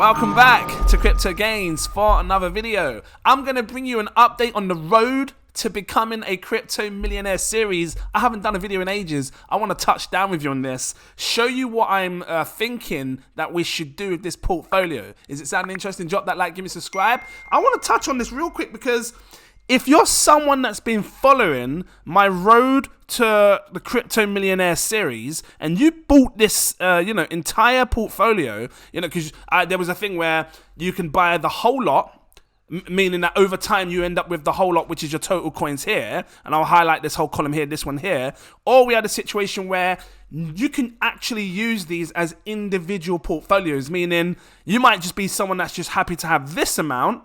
Welcome back to Cryptogains for another video. I'm going to bring you an update on the road to becoming a crypto millionaire series. I haven't done a video in ages. I want to touch down with you on this, show you what I'm thinking that we should do with this portfolio. Is it sounding interesting? Drop that like, give me a subscribe. I want to touch on this real quick because if you're someone that's been following my road to the crypto millionaire series and you bought this entire portfolio, because there was a thing where you can buy the whole lot, meaning that over time you end up with the whole lot, which is your total coins here, and I'll highlight this whole column here, this one here. Or we had a situation where you can actually use these as individual portfolios, meaning you might just be someone that's just happy to have this amount,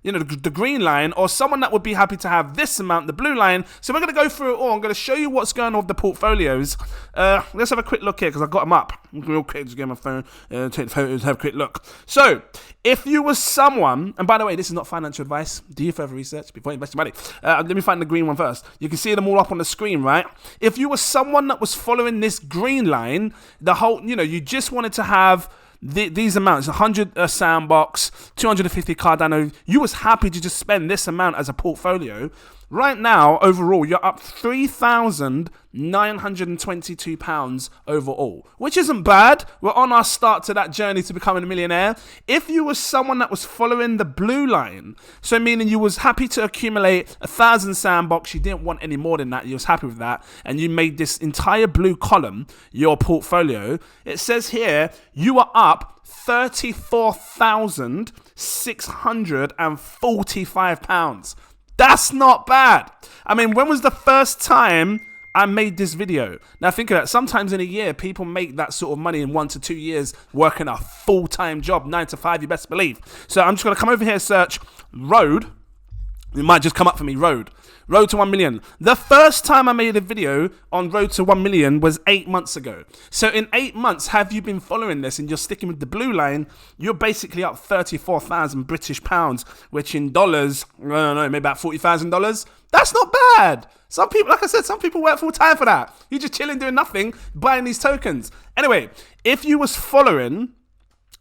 the green line, or someone that would be happy to have this amount, the blue line. So we're going to go through it all. I'm going to show you what's going on with the portfolios. Let's have a quick look here because I've got them up. Real quick, just get my phone, take the photos, have a quick look. So if you were someone, and by the way, this is not financial advice. Do your further research before you invest your money. Let me find the green one first. You can see them all up on the screen, right? If you were someone that was following this green line, the whole, you just wanted to have these amounts, 100 Sandbox, 250 Cardano, you was happy to just spend this amount as a portfolio. Right now, overall, you're up £3,922 overall, which isn't bad. We're on our start to that journey to becoming a millionaire. If you were someone that was following the blue line, so meaning you was happy to accumulate 1,000 Sandbox, you didn't want any more than that, you was happy with that, and you made this entire blue column your portfolio, it says here you are up £34,645. That's not bad. I mean, when was the first time I made this video? Now think of that. Sometimes in a year, people make that sort of money in 1 to 2 years working a full-time job, 9 to 5, you best believe. So I'm just going to come over here and search road. It might just come up for me, road to 1 million. The first time I made a video on road to 1 million was 8 months ago. So in 8 months, have you been following this and you're sticking with the blue line, you're basically up 34,000 British pounds, which in dollars, I don't know, maybe about $40,000. That's not bad. Some people, like I said, some people work full time for that. You're just chilling, doing nothing, buying these tokens. Anyway, if you was following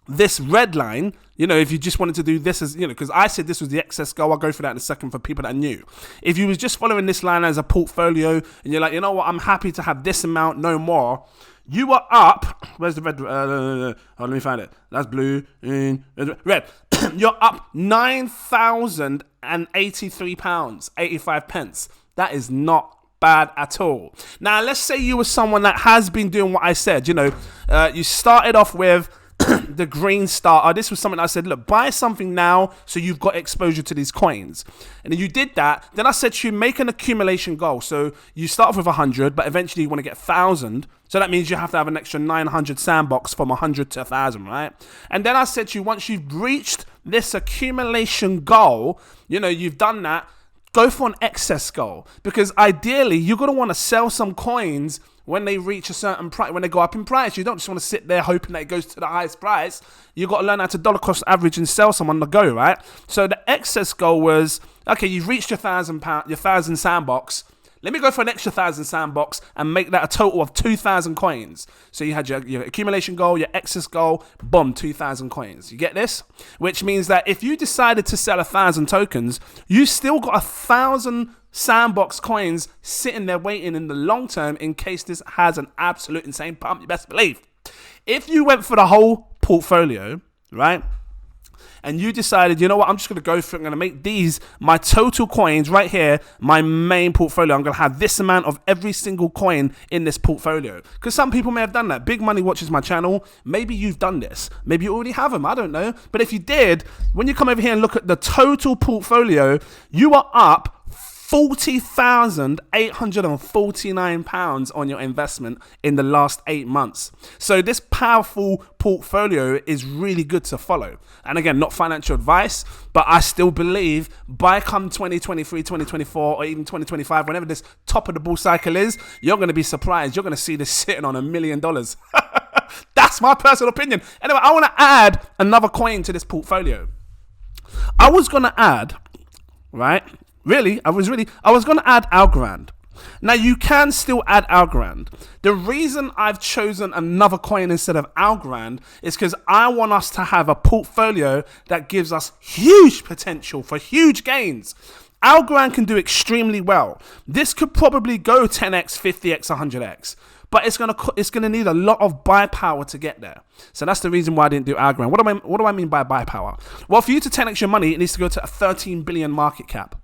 this red line, if you just wanted to do this as, because I said this was the excess goal. I'll go for that in a second for people that are new. If you was just following this line as a portfolio and you're like, you know what, I'm happy to have this amount, no more. You are up, where's the red? Let me find it. That's blue, red. You're up £9,083, 85 pence. That is not bad at all. Now, let's say you were someone that has been doing what I said. You started off with the green starter. This was something I said, look, buy something now so you've got exposure to these coins. And then you did that. Then I said to you, make an accumulation goal. So you start off with 100, but eventually you want to get 1,000. So that means you have to have an extra 900 Sandbox from 100 to 1,000, right? And then I said to you, once you've reached this accumulation goal, you've done that, go for an excess goal. Because ideally, you're going to want to sell some coins when they reach a certain price, when they go up in price. You don't just want to sit there hoping that it goes to the highest price. You've got to learn how to dollar cost average and sell some on the go, right? So the excess goal was, okay, you've reached your £1,000 Sandbox. Let me go for an extra 1,000 Sandbox and make that a total of 2,000 coins. So you had your accumulation goal, your excess goal, boom, 2,000 coins. You get this? Which means that if you decided to sell 1,000 tokens, you still got 1,000 Sandbox coins sitting there waiting in the long term in case this has an absolute insane pump, you best believe. If you went for the whole portfolio, right, and you decided, you know what, I'm just going to go for it, I'm going to make these my total coins right here, my main portfolio. I'm going to have this amount of every single coin in this portfolio. Because some people may have done that. Big Money watches my channel. Maybe you've done this. Maybe you already have them. I don't know. But if you did, when you come over here and look at the total portfolio, you are up £40,849 on your investment in the last 8 months. So this powerful portfolio is really good to follow. And again, not financial advice, but I still believe by come 2023, 2024, or even 2025, whenever this top of the bull cycle is, you're going to be surprised. You're going to see this sitting on $1 million. That's my personal opinion. Anyway, I want to add another coin to this portfolio. I was going to add, right? I was going to add Algorand. Now, you can still add Algorand. The reason I've chosen another coin instead of Algorand is because I want us to have a portfolio that gives us huge potential for huge gains. Algorand can do extremely well. This could probably go 10x, 50x, 100x. But it's gonna need a lot of buy power to get there. So that's the reason why I didn't do Algorand. What do I mean by buy power? Well, for you to 10x your money, it needs to go to a 13 billion market cap.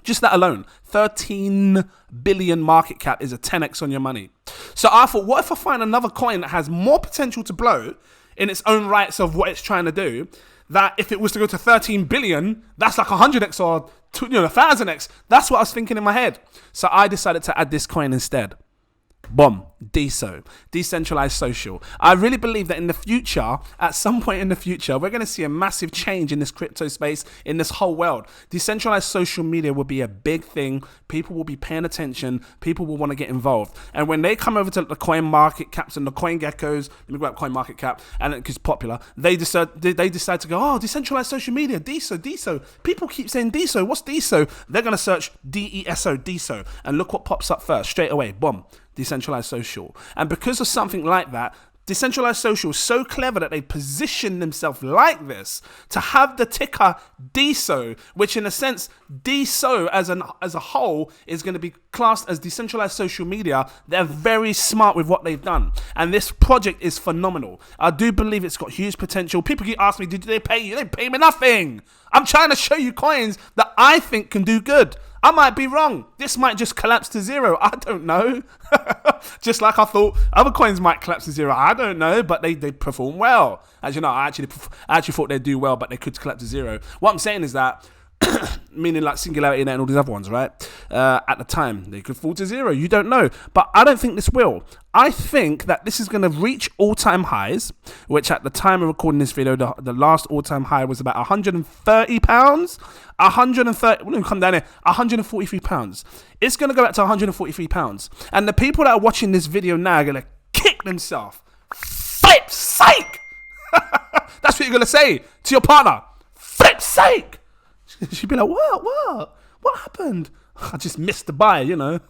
Just that alone, 13 billion market cap is a 10x on your money. So I thought, what if I find another coin that has more potential to blow in its own rights of what it's trying to do, that if it was to go to 13 billion, that's like 100x or 1,000x. That's what I was thinking in my head. So I decided to add this coin instead. Boom, Deso, decentralized social. I really believe that in the future, at some point in the future, we're going to see a massive change in this crypto space, in this whole world. Decentralized social media will be a big thing. People will be paying attention. People will want to get involved. And when they come over to the coin market caps and the coin geckos, let me grab coin market cap, and it's popular, they decide to go, oh, decentralized social media, Deso. People keep saying Deso. What's Deso? They're going to search Deso, Deso, and look what pops up first, straight away, boom. Decentralized social. And because of something like that, decentralized social is so clever that they position themselves like this to have the ticker Deso, which in a sense, Deso as a whole is going to be classed as decentralized social media. They're very smart with what they've done. And this project is phenomenal. I do believe it's got huge potential. People keep asking me, did they pay you? They pay me nothing. I'm trying to show you coins that I think can do good. I might be wrong. This might just collapse to zero. I don't know. Just like I thought other coins might collapse to zero. I don't know, but they perform well. As you know, I actually thought they'd do well, but they could collapse to zero. What I'm saying is that, meaning like Singularity and all these other ones, right? At the time, they could fall to zero. You don't know. But I don't think this will. I think that this is going to reach all-time highs, which at the time of recording this video, the last all-time high was about £130. 130, we're going to come down here, £143. It's going to go back to £143. And the people that are watching this video now are going to kick themselves. Flip's sake! That's what you're going to say to your partner. Flip's sake! She'd be like, what happened? I just missed the buy, you know.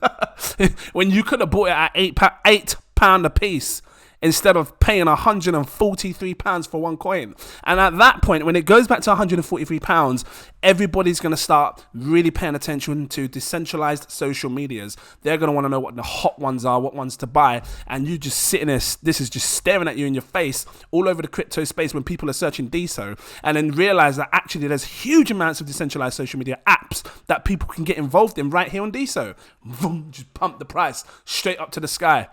When you could have bought it at £8 a piece instead of paying £143 for one coin. And at that point, when it goes back to £143, everybody's going to start really paying attention to decentralized social medias. They're going to want to know what the hot ones are, what ones to buy. And you just sitting there, this is just staring at you in your face all over the crypto space when people are searching Deso, and then realize that actually there's huge amounts of decentralized social media apps that people can get involved in right here on Deso. Vroom, just pump the price straight up to the sky.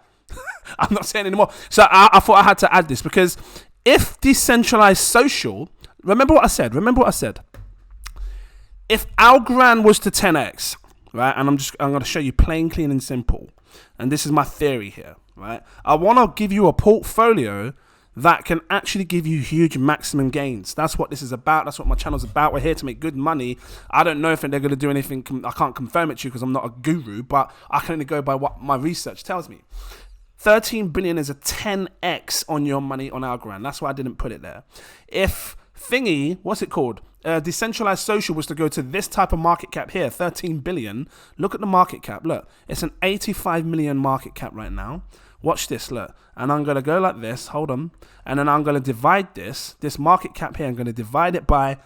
I'm not saying anymore. So I thought I had to add this because if decentralized social, remember what I said. If Algorand was to 10x, right, and I'm going to show you plain, clean, and simple, and this is my theory here, right? I want to give you a portfolio that can actually give you huge maximum gains. That's what this is about. That's what my channel's about. We're here to make good money. I don't know if they're going to do anything. I can't confirm it to you because I'm not a guru, but I can only go by what my research tells me. 13 billion is a 10x on your money on Algorand. That's why I didn't put it there. If thingy, what's it called? Decentralized social was to go to this type of market cap here, 13 billion. Look at the market cap. Look, it's an 85 million market cap right now. Watch this, look. And I'm going to go like this. Hold on. And then I'm going to divide this market cap here. I'm going to divide it by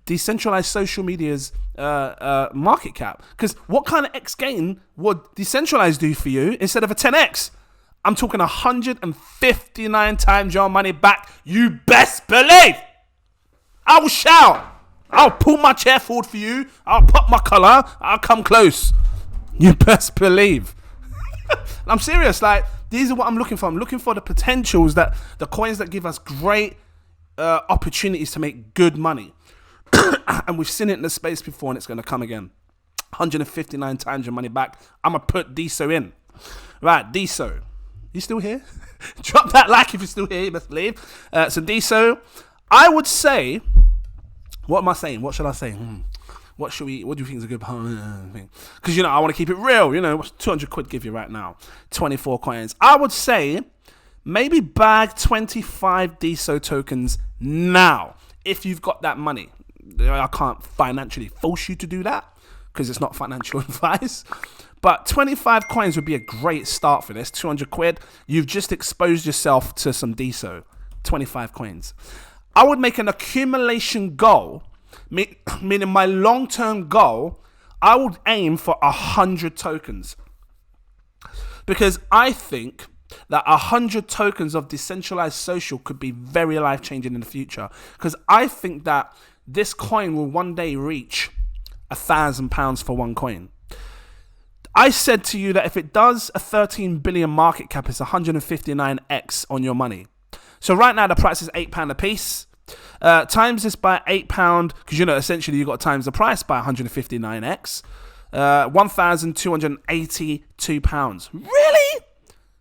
decentralized social media's market cap. Because what kind of X gain would decentralized do for you instead of a 10x? I'm talking 159 times your money back. You best believe. I will shout. I'll pull my chair forward for you. I'll pop my collar. I'll come close. You best believe. I'm serious. Like, these are what I'm looking for. I'm looking for the potentials, that the coins that give us great opportunities to make good money. And we've seen it in the space before, and it's going to come again. 159 times your money back. I'm going to put Deso in. Right, Deso. You still here? Drop that like if you're still here, you best believe. So Deso, I would say, what am I saying? What should I say? What do you think is a good thing? Because, you know, I want to keep it real. You know, what's 200 quid give you right now? 24 coins. I would say maybe bag 25 Deso tokens now if you've got that money. I can't financially force you to do that because it's not financial advice. But 25 coins would be a great start for this. 200 quid. You've just exposed yourself to some Deso. 25 coins. I would make an accumulation goal, meaning my long-term goal, I would aim for 100 tokens. Because I think that 100 tokens of decentralized social could be very life-changing in the future. Because I think that this coin will one day reach £1,000 for one coin. I said to you that if it does a 13 billion market cap, it's 159x on your money. So right now the price is £8 a piece. Times this by £8, because essentially you've got to times the price by 159x. £1,282.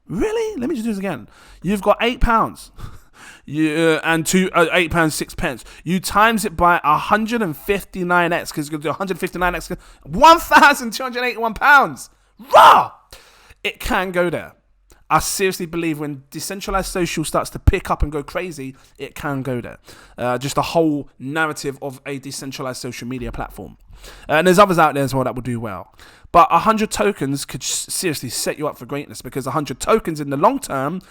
Really? Let me just do this again. You've got £8. And £8.06. You times it by 159x, because it's going to do 159x. £1,281. Rah! It can go there. I seriously believe when decentralized social starts to pick up and go crazy, it can go there. Just the whole narrative of a decentralized social media platform. And there's others out there as well that will do well. But 100 tokens could seriously set you up for greatness, because 100 tokens in the long term,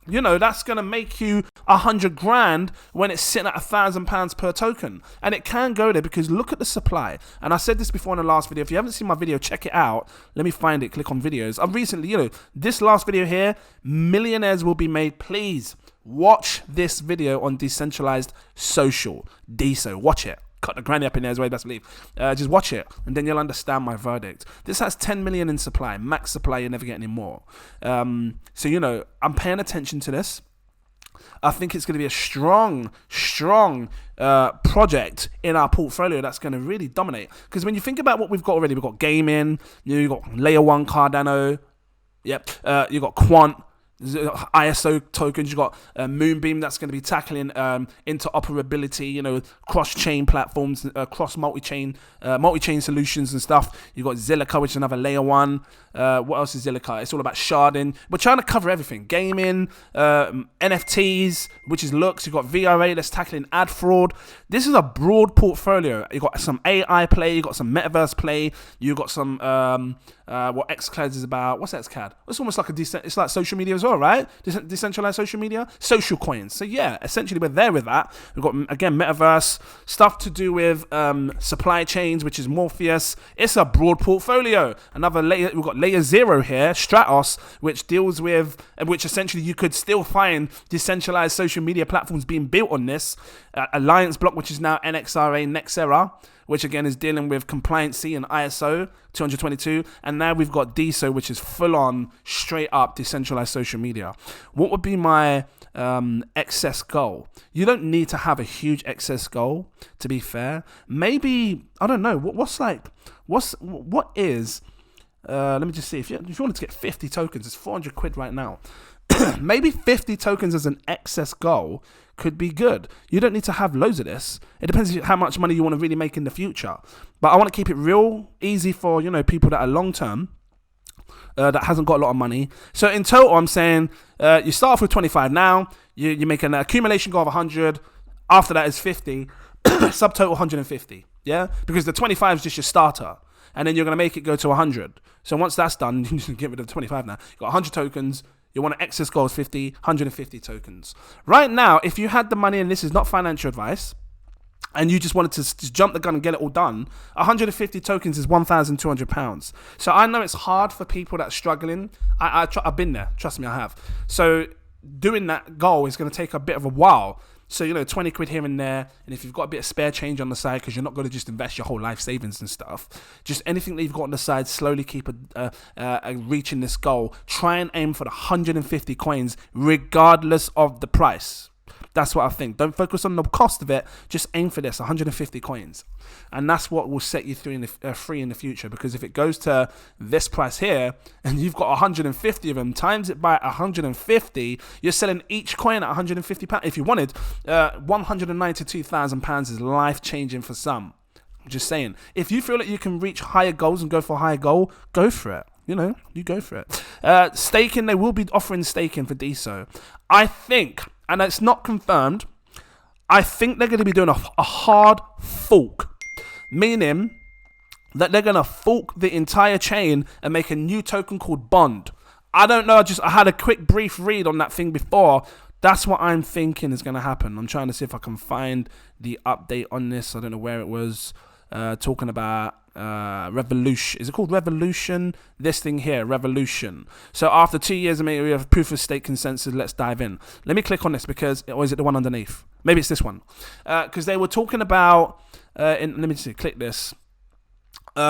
that's going to make you 100 grand when it's sitting at £1,000 per token. And it can go there because look at the supply. And I said this before in the last video. If you haven't seen my video, check it out. Let me find it. Click on videos. I've recently, this last video here, millionaires will be made. Please watch this video on decentralized social. Deso. Watch it. Cut the granny up in there as well, best believe. Just watch it, and then you'll understand my verdict. This has 10 million in supply, max supply. You never get any more. So I'm paying attention to this. I think it's going to be a strong project in our portfolio that's going to really dominate. Because when you think about what we've got already, we've got gaming. You've got layer 1 Cardano. Yep. You've got Quant. ISO tokens. You got Moonbeam that's going to be tackling interoperability, cross-chain platforms, cross multi-chain solutions and stuff. You got Zilliqa, which is another layer 1. What else is Zilliqa? It's all about sharding. We're trying to cover everything: gaming, NFTs, which is looks. You got VRA that's tackling ad fraud. This is a broad portfolio. You got some AI play. You got some metaverse play. You got some what XCloud is about. What's XCloud? It's almost like it's like social media as well, right? Decentralized social media, social coins. So yeah, essentially we're there with that. We've got again metaverse stuff to do with supply chains, which is Morpheus. It's a broad portfolio. Another layer. We've got layer 0 here, Stratos, which deals with which essentially you could still find decentralized social media platforms being built on this. Alliance Block, which is now NXRA Nexera, which again is dealing with compliancy and ISO 222. And now we've got Deso, which is full on, straight up decentralized social media. What would be my excess goal? You don't need to have a huge excess goal, to be fair. Maybe, I don't know, what is, let me just see, if you wanted to get 50 tokens, it's 400 quid right now. Maybe 50 tokens as an excess goal could be good. You don't need to have loads of this. It depends how much money you want to really make in the future. But I want to keep it real easy for people that are long term, that hasn't got a lot of money. So in total, I'm saying you start off with 25 now. You make an accumulation goal of 100. After that is 50. Subtotal 150. Yeah, because the 25 is just your starter. And then you're going to make it go to 100. So once that's done, you can get rid of the 25 now. You've got 100 tokens. You want an excess goal is 50, 150 tokens. Right now, if you had the money, and this is not financial advice, and you just wanted to just jump the gun and get it all done, 150 tokens is £1,200. So I know it's hard for people that are struggling. I've been there. Trust me, I have. So doing that goal is going to take a bit of a while. So, 20 quid here and there. And if you've got a bit of spare change on the side, because you're not going to just invest your whole life savings and stuff, just anything that you've got on the side, slowly keep reaching this goal. Try and aim for the 150 coins, regardless of the price. That's what I think. Don't focus on the cost of it. Just aim for this, 150 coins. And that's what will set you free in the future. Because if it goes to this price here, and you've got 150 of them, times it by 150, you're selling each coin at £150. If you wanted, £192,000 is life-changing for some. I'm just saying. If you feel that you can reach higher goals and go for a higher goal, go for it. You go for it. Staking, they will be offering staking for Deso. I think, and it's not confirmed, I think they're going to be doing a hard fork. Meaning, that they're going to fork the entire chain and make a new token called Bond. I don't know. I had a quick brief read on that thing before. That's what I'm thinking is going to happen. I'm trying to see if I can find the update on this. I don't know where it was. Talking about Revolution. Is it called Revolution? This thing here, Revolution. So after 2 years, maybe we have proof of stake consensus. Let's dive in. Let me click on this because, or is it the one underneath? Maybe it's this one. Because they were talking about, let me see, click this.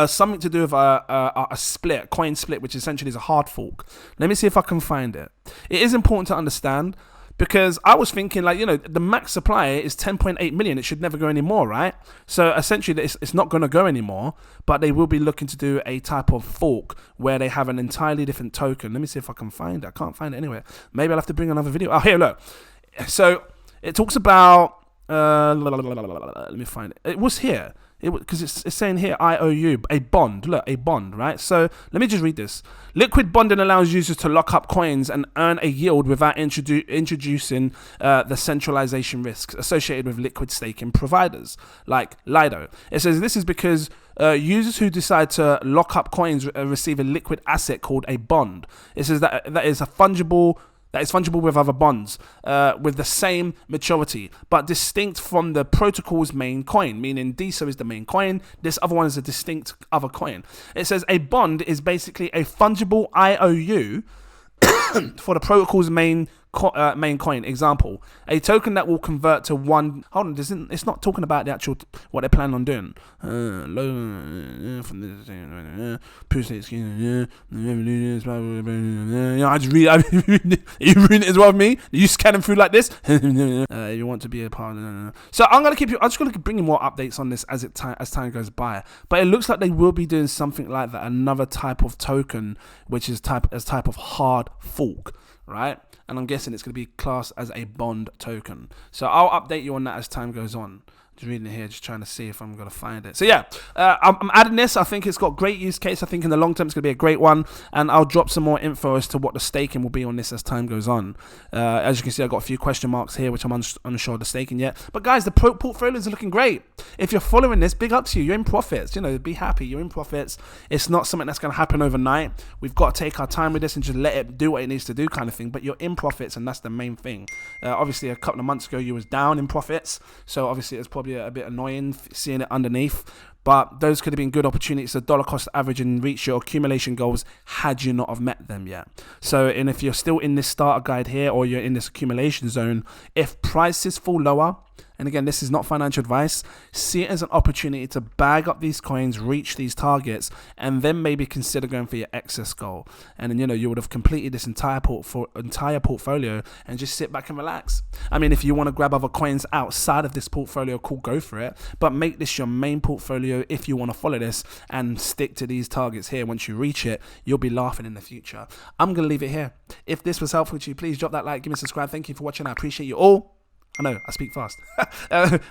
Something to do with a split, coin split, which essentially is a hard fork. Let me see if I can find it. It is important to understand because I was thinking, like, you know, the max supply is 10.8 million. It should never go anymore, right? So essentially, it's not going to go anymore, but they will be looking to do a type of fork where they have an entirely different token. Let me see if I can find it. I can't find it anywhere. Maybe I'll have to bring another video. Oh, here, look. So it talks about, let me find it. It was here. Because it's saying here IOU, a bond. Look, a bond, right? So let me just read this. Liquid bonding allows users to lock up coins and earn a yield without introducing the centralization risks associated with liquid staking providers like Lido. It says this is because users who decide to lock up coins receive a liquid asset called a bond. It says that is fungible with other bonds with the same maturity, but distinct from the protocol's main coin, meaning Deso is the main coin. This other one is a distinct other coin. It says a bond is basically a fungible IOU for the protocol's main coin. Example, a token that will convert to one. Hold on, it's not talking about the actual what they plan on doing. I just read. You read it as well with me. You scanning through like this. You want to be a part of. So I'm just gonna bring you more updates on this as time goes by. But it looks like they will be doing something like that. Another type of token, which is type of hard fork, right? And I'm guessing it's going to be classed as a bond token. So I'll update you on that as time goes on. Just reading it here, just trying to see if I'm going to find it. So yeah, I'm adding this. I think it's got great use case. I think in the long term, it's going to be a great one. And I'll drop some more info as to what the staking will be on this as time goes on. As you can see, I've got a few question marks here, which I'm unsure of the staking yet. But guys, the portfolios are looking great. If you're following this, big up to you. You're in profits. You know, be happy. You're in profits. It's not something that's going to happen overnight. We've got to take our time with this and just let it do what it needs to do kind of thing. But you're in profits, and that's the main thing. Obviously, a couple of months ago, you was down in profits. So obviously, it's probably a bit annoying seeing it underneath, but those could have been good opportunities to dollar cost average and reach your accumulation goals had you not have met them yet. So, and if you're still in this starter guide here or you're in this accumulation zone, if prices fall lower, and again, this is not financial advice, see it as an opportunity to bag up these coins, reach these targets, and then maybe consider going for your excess goal. And then, you know, you would have completed this entire portfolio and just sit back and relax. I mean, if you want to grab other coins outside of this portfolio, cool, go for it. But make this your main portfolio if you want to follow this and stick to these targets here. Once you reach it, you'll be laughing in the future. I'm going to leave it here. If this was helpful to you, please drop that like, give me a subscribe. Thank you for watching. I appreciate you all. I know, I speak fast.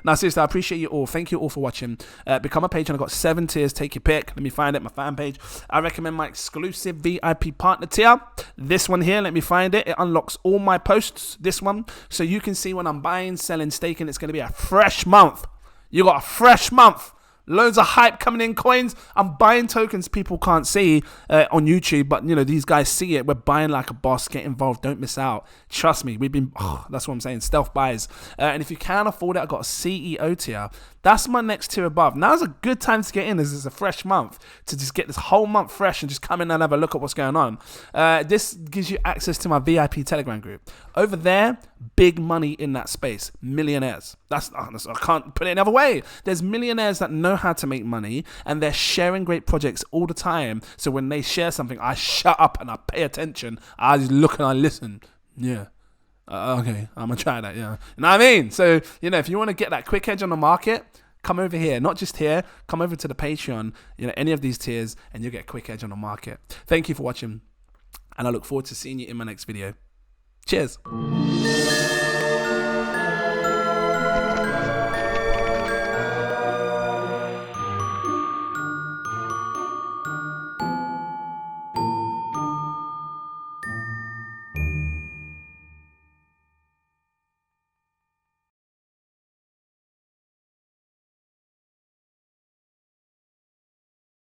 No, seriously, I appreciate you all. Thank you all for watching. Become a patron. I've got 7 tiers. Take your pick. Let me find it, my fan page. I recommend my exclusive VIP partner tier. This one here, let me find it. It unlocks all my posts, this one. So you can see when I'm buying, selling, staking, it's going to be a fresh month. You got a fresh month. Loads of hype coming in, coins. I'm buying tokens people can't see on YouTube, but you know, these guys see it. We're buying like a boss. Get involved. Don't miss out. Trust me. We've been, that's what I'm saying, stealth buys. And if you can't afford it, I've got a CEO tier. That's my next tier above. Now's a good time to get in as it's a fresh month, to just get this whole month fresh and just come in and have a look at what's going on. This gives you access to my VIP Telegram group. Over there, big money in that space. Millionaires. I can't put it another way. There's millionaires that know how to make money and they're sharing great projects all the time. So when they share something, I shut up and I pay attention. I just look and I listen. Yeah. Okay, I'm gonna try that. Yeah, you know what I mean. So you know, if you want to get that quick edge on the market, come over here. Not just here. Come over to the Patreon. You know, any of these tiers, and you'll get a quick edge on the market. Thank you for watching, and I look forward to seeing you in my next video. Cheers.